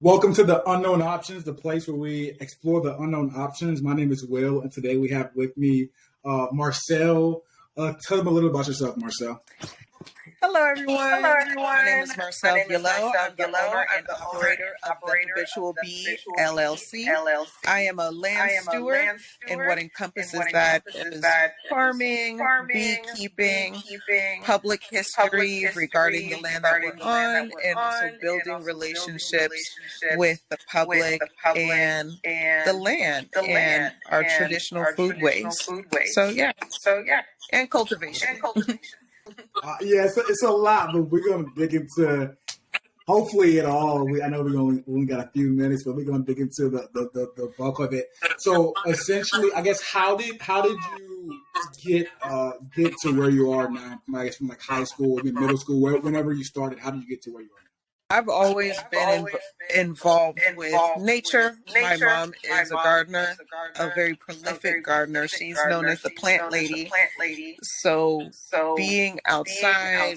Welcome to the Unknown Options, the place where we explore the unknown options. My name is Will, and today we have with me Marcelle. Tell them a little about yourself, Marcelle. Hello, everyone. Hello, everyone. My name is Marcelle My name is Yellow. Marcelle I'm the Yellow. owner I'm and the operator of the Habitual Bee LLC. I am a land steward, and what encompasses that is farming, beekeeping, public history regarding the land that we're on, and also building relationships with the public and the land and our traditional foodways. So, yeah, and cultivation. Yeah, it's a lot, but we're going to dig into hopefully it all. I know we only got a few minutes, but we're going to dig into the bulk of it. So essentially, I guess how did you get to where you are now? I guess from like high school, middle school, whenever you started, how did you get to where you are? I've always been involved with nature. My mom is a gardener, a very prolific gardener. She's known as the plant lady. So being outside,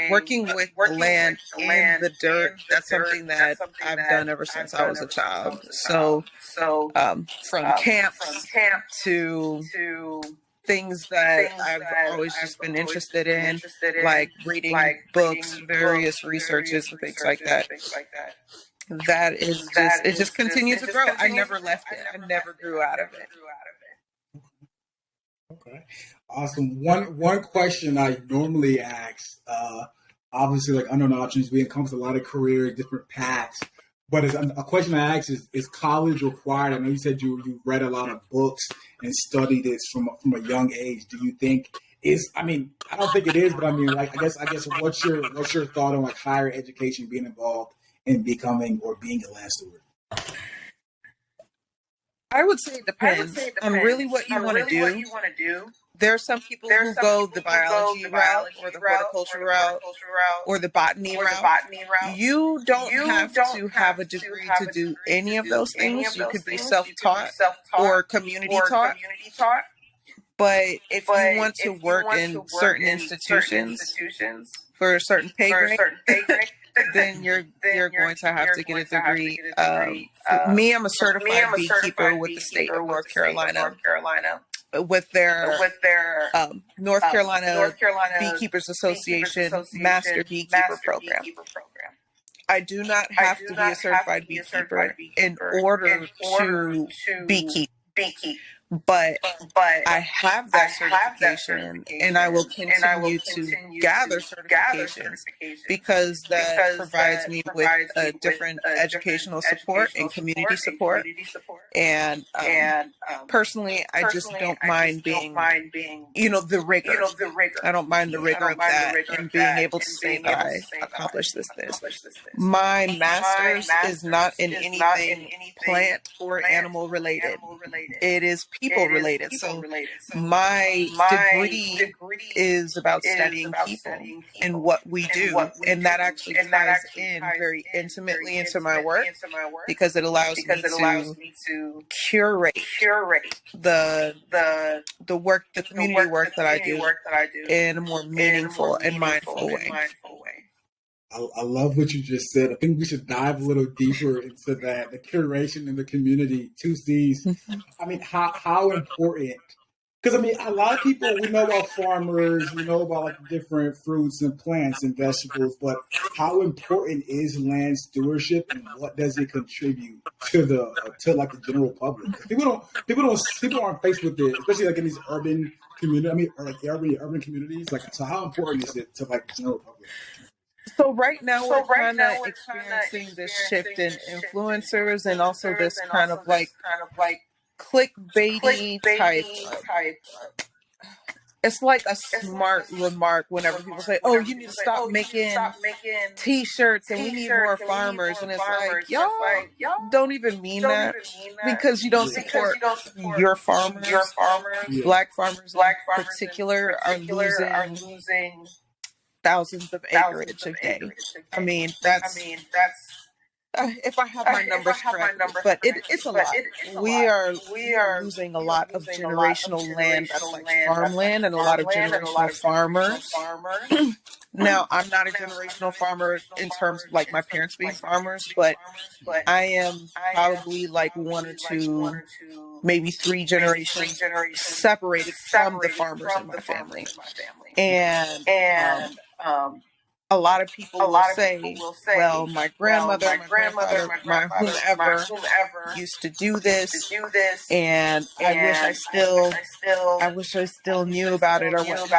working with the land and the dirt, that's something that I've done ever since I was a child. So from camps to things that I've always just been interested in, like reading books, various researches, and things like that. That is it just continued to grow. I never left it. I never grew out of it. Okay, awesome. One question I normally ask, obviously, like unknown options, we encompass a lot of careers, different paths. But a question I ask is college required? I know you said you read a lot of books and studied this from a young age. Do you think I mean, I don't think it is, but I mean, like, I guess, what's your thought on like higher education being involved in becoming or being a land steward? I would say it depends on really what you want to do. There are some people who go the biology route or the horticulture route or the botany route. You don't have to have a degree to do any of those things. You could be self-taught or community taught. But if you want to work in certain institutions for a certain pay grade, then you're going to have to get a degree. Me, I'm a certified beekeeper with the state of North Carolina. With their North Carolina Beekeepers Association Master Beekeeper Program. I do not have to be a certified beekeeper in order to beekeep. But I have that certification, and I will continue to gather certifications because that provides me with a different educational support and community support. And personally, I just don't mind being, the rigor. I don't mind the rigor of that and being able to say that I accomplished this. My master's is not in anything plant or animal related. It is people related. So my degree is about studying people and what we do. And that actually ties in very intimately into my work because it allows me to curate the work, the community work that I do in a more meaningful and mindful way. I love what you just said. I think we should dive a little deeper into that, the curation in the community, 2Cs. I mean, how important, because I mean, a lot of people, we know about farmers, we know about like different fruits and plants and vegetables, but how important is land stewardship and what does it contribute to like the general public? People aren't faced with it, especially like in these urban communities. I mean, or like urban communities. Like, so how important is it to like the general public? So right now we're kind of experiencing this shift in influencers and also this kind of like clickbaity type. It's like a smart remark whenever people say, "Oh, you need to stop making T-shirts and we need more farmers." And it's like, y'all don't even mean that because you don't support your farmers. Black farmers in particular are losing thousands of acreage a day. I mean, that's if I have my numbers correctly, but it's a lot. We are losing a lot of generational land that's like farmland and a lot of generational farmers. Now, I'm not a generational farmer in terms of like my parents being farmers, but I am probably like one or two, maybe three generations separated from the farmers in my family. And a lot of people will say, well, my grandmother, my grandfather, my whomever used to do this, and I wish I still knew about it or what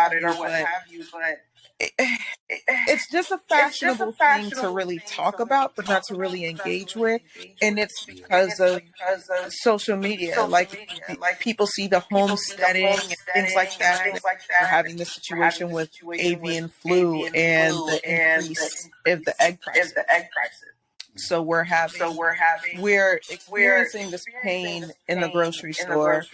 have you, but it's just a fashionable thing to really talk about, but not to really engage with. And it's because of social media. Like people see the homesteading and things like that. And we're having this situation with avian flu and the increase of the egg prices. So we're experiencing this pain in the grocery store.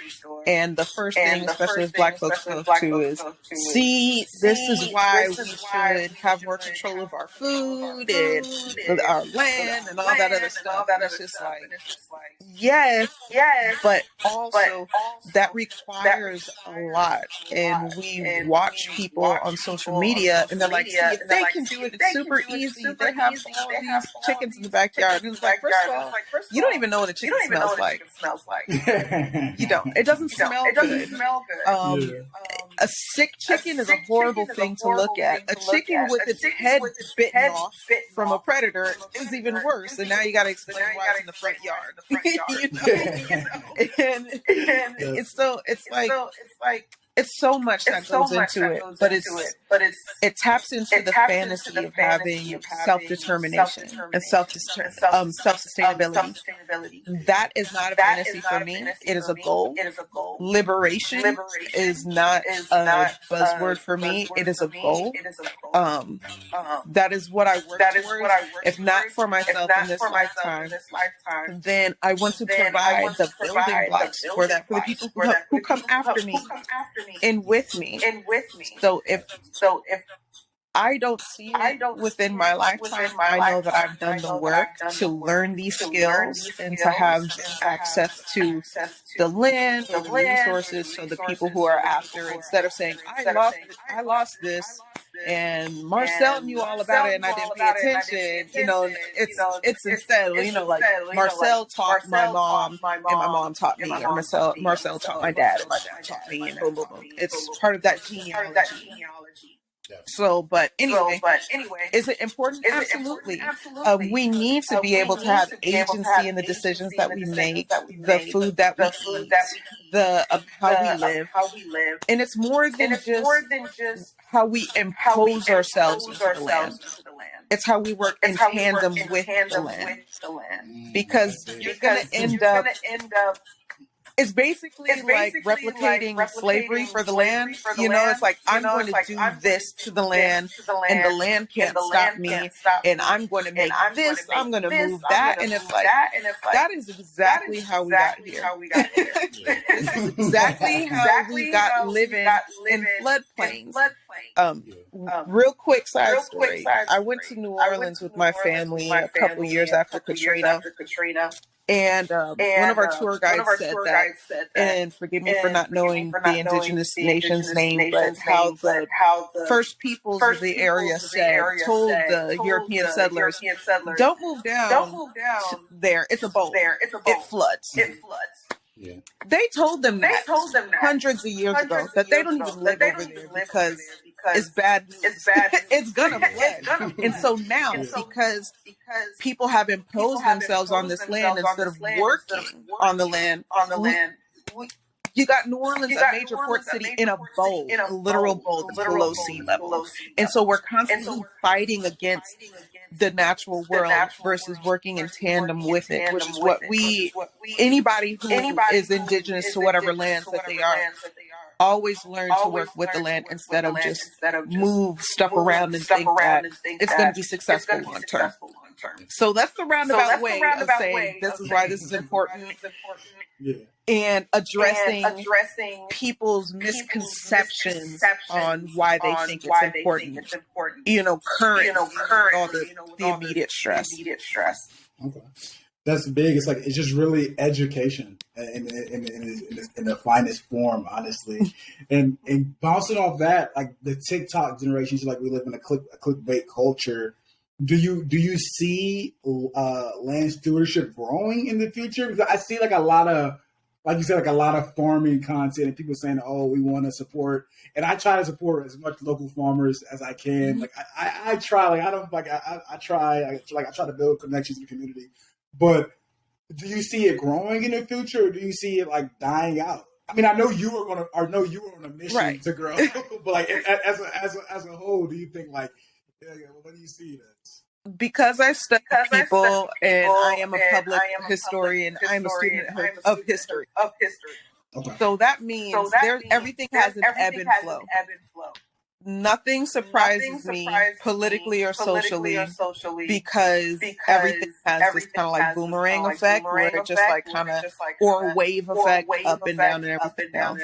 And the first thing, especially as Black folks go to, is, see, this is why we should have more control of our food and our land and all that other stuff. And it's just like, yes, but also that requires a lot. And we watch people on social media and they're like, see, if they can do it, it's super easy. They have all these chickens in the backyard. And it's like, first of all, you don't even know what a chicken smells like. You don't. It doesn't smell good. A sick chicken is a horrible thing to look at. A chicken with its head bitten off from a predator is even worse. And now you got to explain why it's in the front yard. And it's so much that goes into it, but it taps into the fantasy of having self-determination and self-sustainability. That is not a fantasy for me. It is a goal. Liberation is not a buzzword for me. It is a goal. That is what I work towards. If not for myself in this lifetime, then I want to provide the building blocks for that for the people who come after me and with me. So if I don't see it within my lifetime, I know that I've done the work to learn these skills and to have access to the land or the resources, so the people who are after, instead of saying, I lost this and Marcelle knew all about it and I didn't pay attention, it's instead, like Marcelle taught my mom and my mom taught me, or Marcelle taught my dad and my dad taught me, and boom, boom, boom. It's part of that genealogy. So, but anyway, is it important? Absolutely. We need to be able to have agency in the decisions that we make, the food that we eat, how we live. And it's more than just how we impose ourselves into the land. It's how we work in tandem with the land. Because you're going to end up, it's basically like replicating slavery for the land. It's like, I'm going to do this to the land and the land can't stop me. And I'm going to make this, I'm going to move that. And it's like, that is exactly how we got here. Exactly how we got living in floodplains. Real quick side story. I went to New Orleans with my family a couple years after Katrina. And one of our tour guides said that, and forgive me for not knowing the indigenous nation's name, but how the first peoples of the area told the European settlers, don't move down there. It's a bowl. It floods. Yeah. They told them that hundreds of years ago, that they don't even live over there because it's bad. It's gonna flood. And so now, because people have imposed themselves on this land instead of working on the land, you got New Orleans, a major port city, in a bowl, a literal bowl that's below sea level. And so we're constantly fighting against the natural world versus working in tandem with it, which is what anybody who is indigenous to whatever lands that they are, always learn to work with the land instead of just move stuff around and think that it's going to be successful long term. So that's the roundabout way of saying this is why this is important. Yeah. And addressing people's misconceptions on why they think it's important. Current all the immediate stress. Okay. That's big. It's like it's just really education in the finest form, honestly. And bouncing off that, like the TikTok generation, like we live in a clickbait culture. Do you see land stewardship growing in the future? Because I see like a lot of, like you said, like a lot of farming content and people saying, "Oh, we want to support," and I try to support as much local farmers as I can. Like I try, like I don't like I try to build connections in the community. But do you see it growing in the future, or do you see it like dying out? I mean, I know you were on a mission to grow, but like as a whole, do you think like, what do you see this? Because I study people and I am a public historian, I'm a student of history. Okay. So that means everything has an ebb and flow. Nothing surprises me politically or socially because everything has this kind of like boomerang effect where it just like kind of, or wave effect up and down and everything else.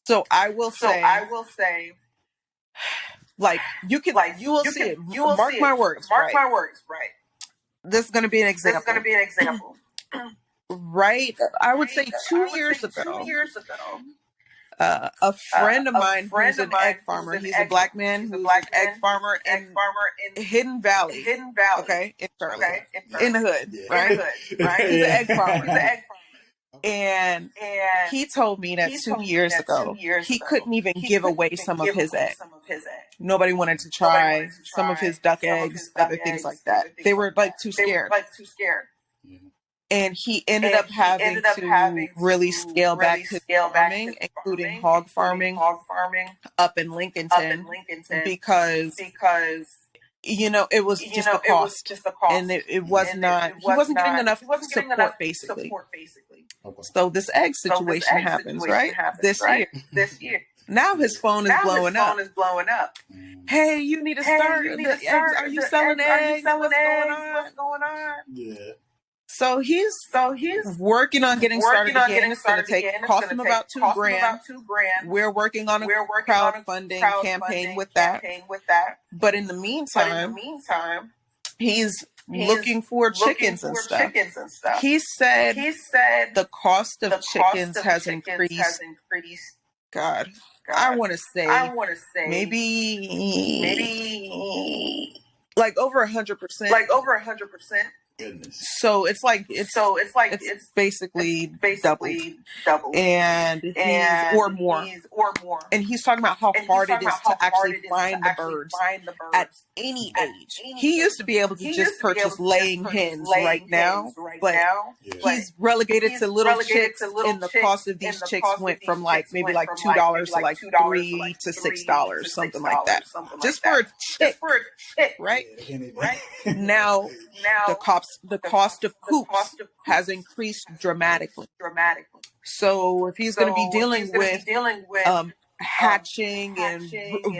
So I will say, like you will see it. Mark my words, right? This is going to be an example. Right? I would say 2 years ago. A friend of mine who's an egg farmer. He's a black man who's an egg farmer in Hidden Valley. Okay, in Charlotte, in the hood, right? He's an egg farmer. And he told me that 2 years ago, he couldn't even give away some of his eggs. Nobody wanted to try some of his duck eggs, other things like that. They were like too scared. And he ended up having to really scale back his farming, including hog farming up in Lincolnton, because it was just the cost. And it was not, he wasn't getting enough support, basically. So this egg situation happens, right? This year. Now his phone is blowing up. Hey, you need to start. Eggs. Are you selling eggs? What's going on? Yeah. So he's working on getting started again. It's going to cost him about $2,000. We're working on a crowdfunding campaign with that. But in the meantime, he's looking for chickens and stuff. He said the cost of chickens has increased. God, I want to say maybe like over 100%. Goodness. So it's basically doubled. And he's or more. And he's talking about how hard it is to actually find the birds at any age. He used to be able to just purchase laying hens right now, but he's relegated to little chicks, and the cost of these chicks went from like maybe like $2 to like $3 to $6, something like that. Just for a chick, right? Now the cost of coops has increased dramatically. So if he's going to be dealing with hatching and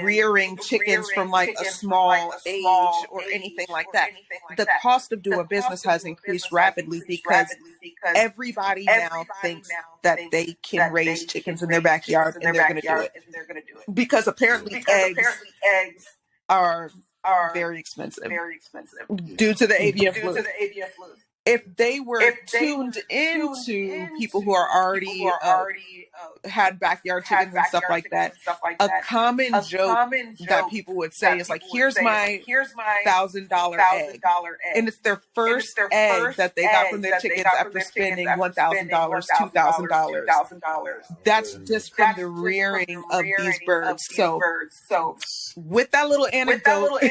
rearing chickens from like a small age or anything like that, the cost of doing business has increased rapidly because everybody now thinks that they can raise chickens in their backyard and they're going to do it. Because apparently eggs are very expensive due to the avian flu. If they were tuned into people who are already had backyard chickens and stuff like that, a common joke that people would say is like, "Here's my $1,000 egg," and it's their first egg that they got from their chickens after spending $1,000, $2,000. That's just from the rearing of these birds. So, with that little anecdote,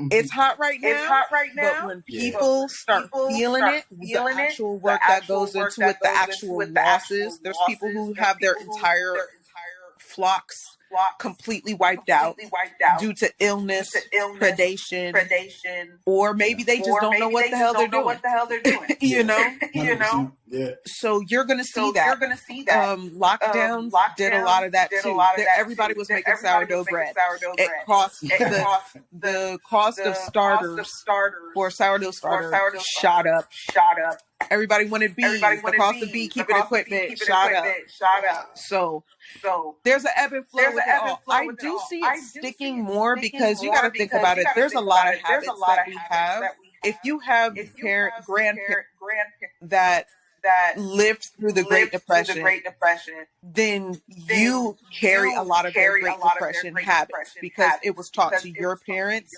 it's hot right now. But when people start feeling it, the actual work that goes into it, the actual losses. There's people who have their entire flocks completely wiped out due to illness, predation, or maybe they just don't know what the hell they're doing. you know? Yeah. So you're going to see that. Lockdowns did a lot of that too. Everybody was making sourdough bread. It cost the cost of starters for sourdough starter shot up Everybody wanted bees. The cost of beekeeping equipment shot up. So there's an ebb and flow with it all. I do see it sticking more because you got to think about it. There's a lot of habits that we have. If you have grandparents that lived through the Great Depression, then you carry a lot of their Great Depression habits because it was taught to your parents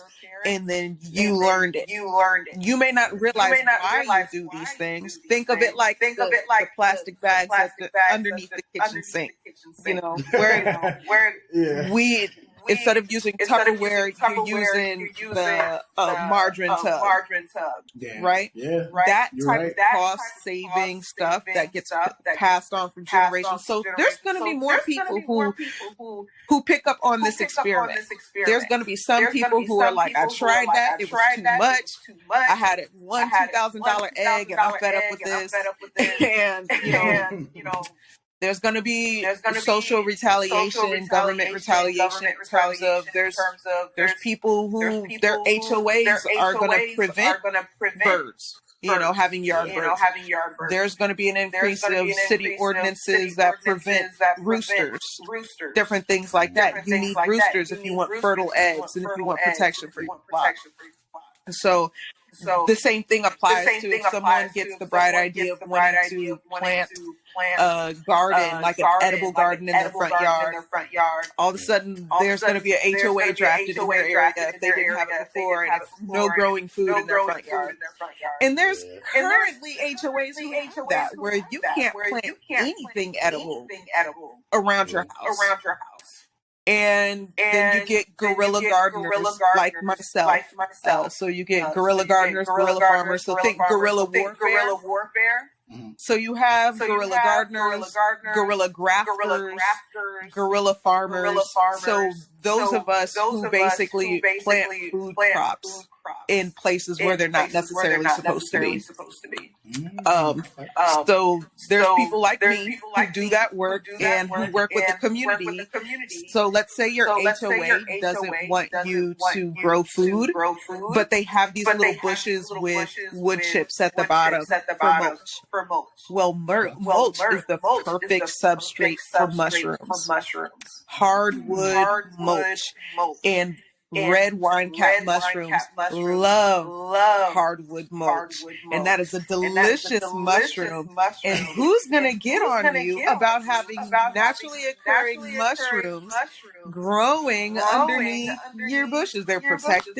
and then you learned it. You may not realize why you do these things. Think of it like the plastic bags underneath the kitchen sink. You know, where we, instead of using Tupperware, you're using the margarine tub. Right? Yeah. That type of cost-saving stuff that gets passed on from generation. So there's going to be more people who pick up on this experiment. There's going to be some people who are like, I tried that. It was too much. I had it $2,000 egg and I'm fed up with this. And, you know, there's going to be social retaliation, government retaliation in terms of there's people who their HOAs are going to prevent birds, having yard birds. There's going to be an increase of city ordinances that prevent roosters, different things like that. You need roosters if you want fertile eggs and if you want protection for your flock. So the same thing applies to if someone gets the bright idea of wanting to plant a garden, like an edible garden in their front yard. All of a sudden, there's going to be an HOA drafted in their area if they didn't have it before, and no growing food in their front yard. And there's currently HOAs who have that, where you can't plant anything edible around your house. And then you get guerrilla gardeners like Marcelle. So you get guerrilla gardeners, guerrilla farmers. So think guerrilla warfare. Mm-hmm. So you have guerrilla gardeners, guerrilla grafters, guerrilla farmers. So those of us who basically plant food crops in places where they're not necessarily supposed to be. So there's people like me who do that work and who work with the community. So let's say your HOA doesn't want you to grow food, but they have these little bushes with wood chips at the bottom for mulch. Well, mulch is the perfect substrate for mushrooms. Hardwood mulch and red wine cap mushrooms love hardwood mulch. And that is a delicious mushroom. And who's going to get on you about having naturally occurring mushrooms growing underneath your bushes? They're protected.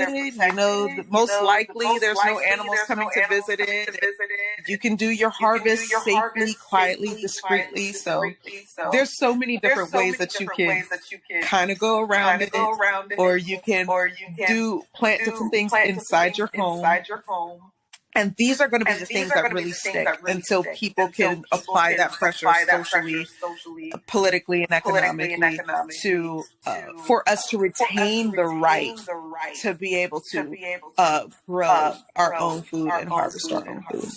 Most likely there's no animals coming to visit it. You can do your harvest safely, quietly, discreetly. So there's so many different ways that you can kind of go around it, or you can plant different things inside your home. And these are going to be the things that really stick until people can apply that pressure socially, politically, and economically to for us to retain the right to be able to grow our own food and harvest our own food.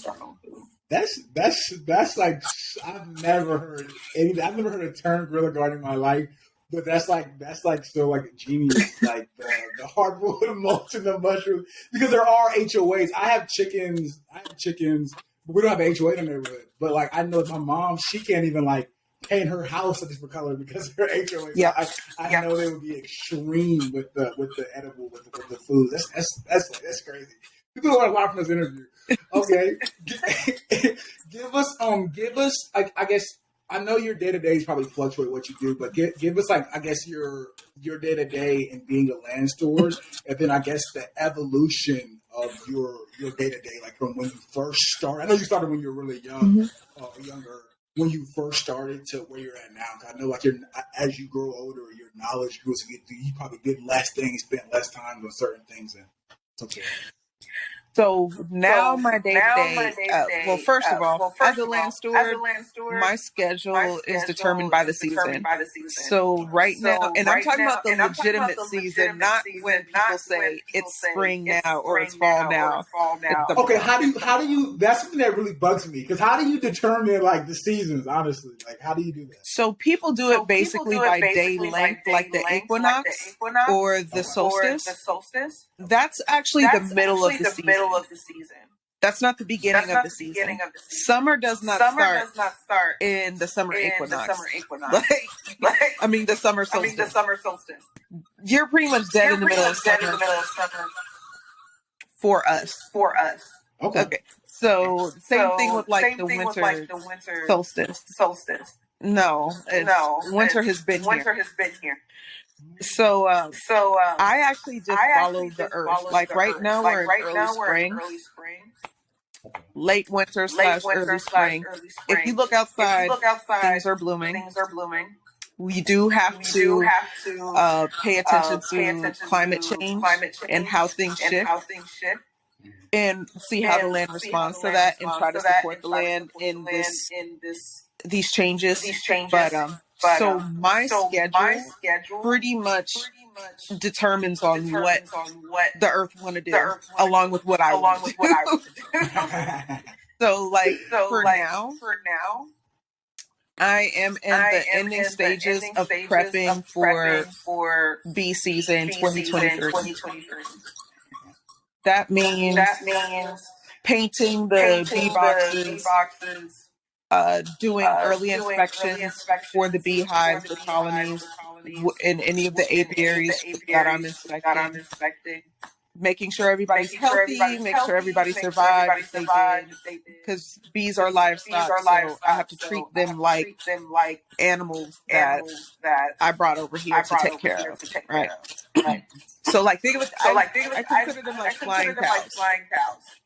That's like, I've never heard a term guerrilla garden in my life. But that's still like a genius, like the hardwood mulch and the mushroom, because there are HOAs. I have chickens, but we don't have an HOA in the neighborhood. But like, I know my mom, she can't even like paint her house a different color because of her HOA. Yeah, I know they would be extreme with the edible with the food. That's crazy. People don't want to laugh from this interview. Okay, give us. I guess. I know your day-to-days probably fluctuate what you do, but give us, like, I guess, your day-to-day in being a land steward, and then I guess the evolution of your day-to-day, like from when you first started. I know you started when you were really young, younger, when you first started to where you're at now. I know, like, as you grow older, your knowledge grows, so you probably did less things, spent less time on certain things, and it's okay. So now my day-to-day, well, first of all, as a land steward, my schedule is determined by the season. So right now, and I'm talking about the legitimate season, not when people say it's spring now or it's fall now. Okay, how do you, that's something that really bugs me, because how do you determine like the seasons, honestly? Like, how do you do that? So people do it basically by day length, like the equinox or the solstice. That's actually the middle of the season. That's not the beginning of the season. Summer does not start in the summer equinox. The summer solstice. You're pretty much dead in the middle of summer for us. Okay. So same thing with like the winter solstice. No, winter has been here. So I actually just follow the earth. Like right now we're in early spring, late winter / early spring. If you look outside, things are blooming. We do have to pay attention to climate change and how things shift, and see how the land responds to that, and try to support the land in these changes. But so my schedule pretty much determines on what the earth want to do, along with what I want to do. So like for now, I am in the ending stages of prepping for bee season 2023. That means painting the bee boxes, doing early inspections for the beehives, the colonies, in any of the apiaries that I'm inspecting, making sure everybody's healthy, make sure everybody survived if they did, because bees are livestock, so I have to treat them like animals that I brought over here to take care of, right? So like think of it, I consider them like flying cows.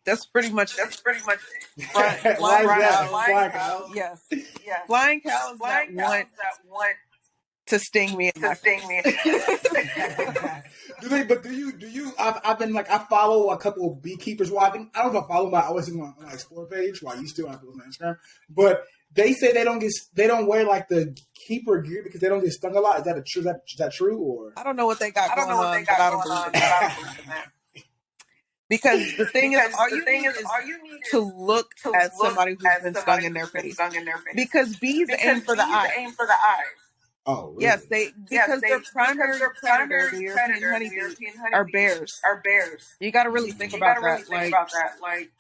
That's pretty much flying cows. Yes, flying cows that want to sting me in my face. Do you? I've been like, I follow a couple of beekeepers. Well, I don't know if I follow, but I was on my Explore page. Well, I used to. I was on Instagram, but they say they don't wear like the keeper gear because they don't get stung a lot. Is that true or? I don't know what they got going on, but I don't believe in that. Because the thing is, all you need to look at somebody who's been stung in their face. Because bees aim for the eye. Oh, really? Yes, because their primary predator, the European honeybee, are bears. You got to really think about that. Like,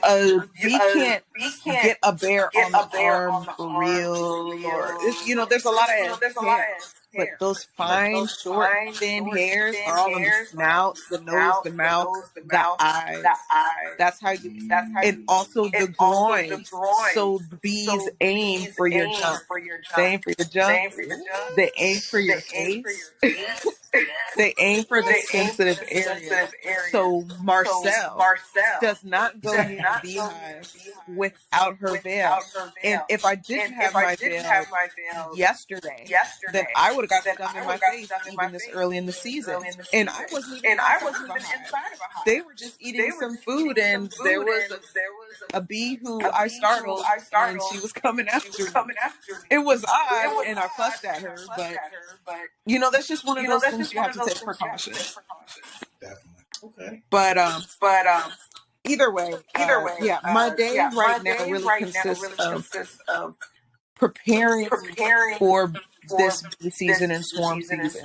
a bee can't get a bear on the arm for real, or there's a lot of hair. But those fine, short, thin hairs are all on the snout, the nose, the mouth, the eyes. That's how you, and also the groin. So the bees aim for your jump. They aim for your jump. They aim for your face. They aim for the sensitive area. So Marcelle does not go near the beehive without her veil. And if I didn't have my veil yesterday, then I would have got stung in my face even this early in the season. And I wasn't even inside of a hive. They were just eating some food, and there was a bee who I startled, and she was coming after me. It was odd, and I fussed at her, but that's just one of those things you have to take precautions. Definitely. Okay. But either way, yeah, my day right now really consists of preparing for this bee season and swarm season,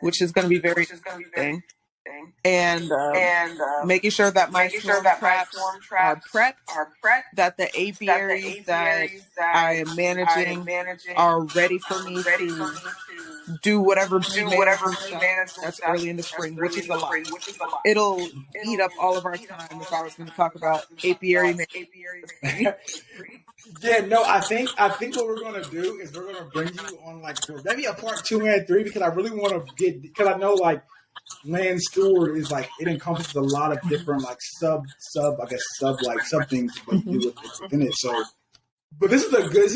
which is going to be very interesting. And making sure that my swarm traps are prepped, that the apiaries that I am managing are ready for me to do whatever bee management stuff. That's early in the spring, which is a lot. It'll eat up all of our time if I was going to talk about apiary management. Yeah, no, I think what we're gonna do is we're gonna bring you on like for maybe a part 2 and 3 because I really want to because I know like Land Steward is like it encompasses a lot of different like sub things what you do within it. So, but this is really good.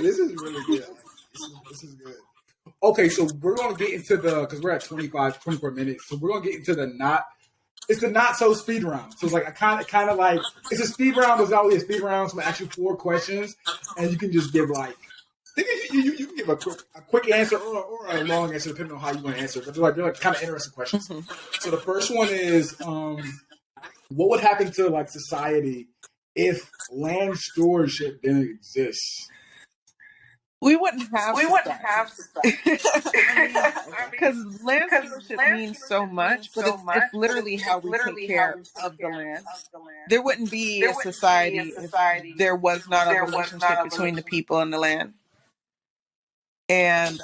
This is good. Okay, so we're gonna get into because we're at 24 minutes, so we're gonna get into it's the not so speed round. So it's like I kind of like it's a speed round, but it's not really a speed round. So I ask you 4 questions, and you can just give like you can give a quick answer or a long answer depending on how you want to answer. But they're like kind of interesting questions. Mm-hmm. So the first one is, what would happen to like society if land stewardship didn't exist? We wouldn't have We wouldn't society. have society. Because land stewardship means so much, but it's literally how we take care of the land. There wouldn't be a society if there was not a relationship between the people and the land. And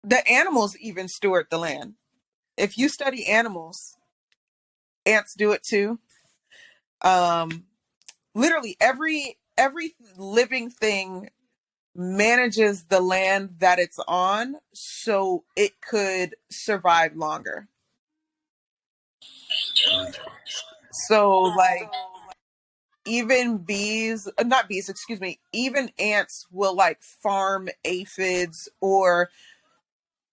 the animals even steward the land. If you study animals, ants do it too. Literally every living thing manages the land that it's on so it could survive longer. So like even even ants will like farm aphids or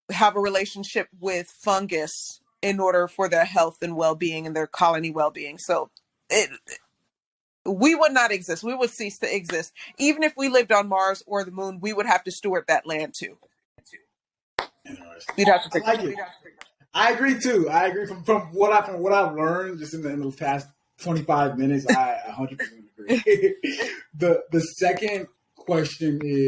have a relationship with fungus in order for their health and well-being and their colony well-being. So we would not exist. We would cease to exist. Even if we lived on Mars or the moon, we would have to steward that land too. You'd have to figure it. I agree too. I agree from what I've learned just in the past 25 minutes. I 100% agree. The second question is,